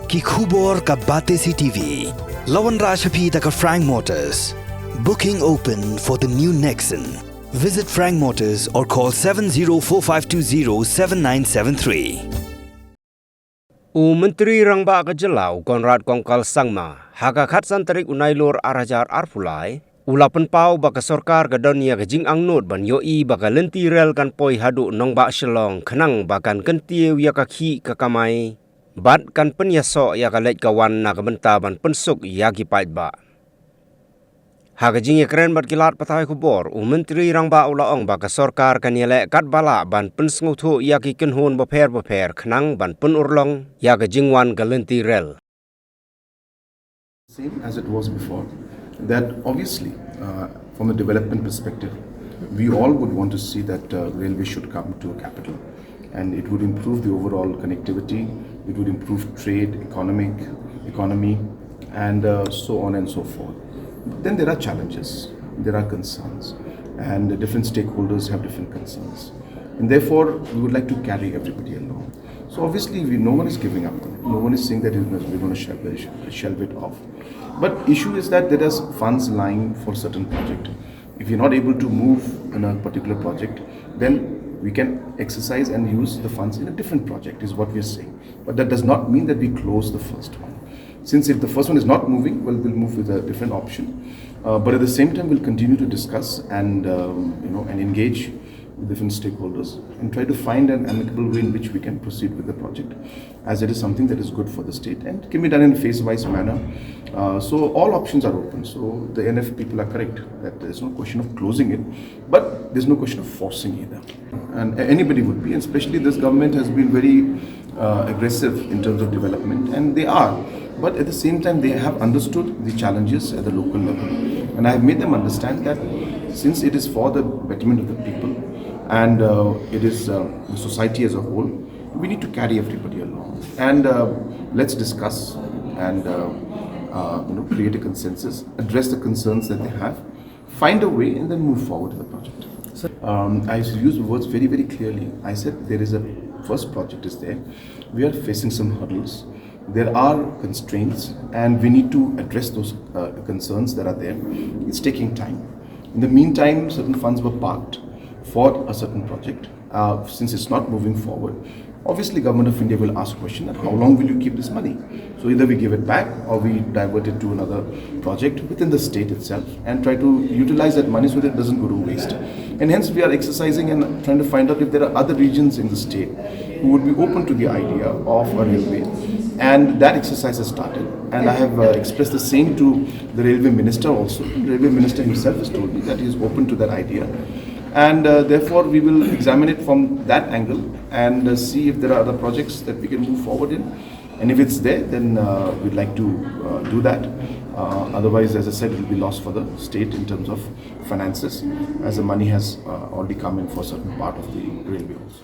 ki khubor ka bate si TV. Lawan Rashapi taka Frank Motors. Booking open for the new Nexon. Visit Frank Motors or call 7045207973. Menteri Nongbah Kejelau Conrad Kongkal Sangma hakakat santarik unailor arajar arpulai ulapan pau baka sorkar ke dunia kejing angnut ban Ïohi baka Lynti rel kan poi Haduh Nongbah Shalong kenang bakan kentiu ya kaki kakamai bat kan penyaso ya kalait kawan na kebenta ban pensuk ya kipait ba. Hakajing keren bat kilat patai kubor Menteri Nongbah ulaong baka sorkar kan yelek kat bala ban pensngutu ya ki kenhun beper kenang ban penurlong ya kejing wan ke Lynti rel. Same as it was before, that obviously from a development perspective, we all would want to see that railway should come to a capital, and it would improve the overall connectivity, it would improve trade, economy, and so on and so forth. Then there are challenges, there are concerns, and different stakeholders have different concerns, and therefore we would like to carry everybody along. So obviously no one is giving up, no one is saying that we're going to shelve it off. But issue is that there is funds lying for certain project. If you're not able to move in a particular project, then we can exercise and use the funds in a different project is what we're saying. But that does not mean that we close the first one. Since if the first one is not moving, well, we'll move with a different option. But at the same time, we'll continue to discuss and and engage with different stakeholders and try to find an amicable way in which we can proceed with the project, as it is something that is good for the state and can be done in a phase-wise manner. So all options are open. So the NF people are correct that there is no question of closing it, but there is no question of forcing either. And anybody would be, and especially this government has been very aggressive in terms of development, and they are. But at the same time, they have understood the challenges at the local level, and I have made them understand that since it is for the betterment of the people and it is the society as a whole, we need to carry everybody along, and let's discuss and create a consensus, address the concerns that they have, find a way, and then move forward with the project. I use the words very, very clearly. I said there is a first project is there. We are facing some hurdles. There are constraints, and we need to address those concerns that are there. It's taking time. In the meantime, certain funds were parked for a certain project. Since it's not moving forward, obviously Government of India will ask question that how long will you keep this money? So either we give it back or we divert it to another project within the state itself and try to utilize that money so that it doesn't go to waste. And hence we are exercising and trying to find out if there are other regions in the state who would be open to the idea of a railway. And that exercise has started, and I have expressed the same to the railway minister also. The railway minister himself has told me that he is open to that idea, and therefore we will examine it from that angle and see if there are other projects that we can move forward in, and if it's there, then we'd like to do that. Otherwise, as I said, it will be lost for the state in terms of finances, as the money has already come in for a certain part of the railway also.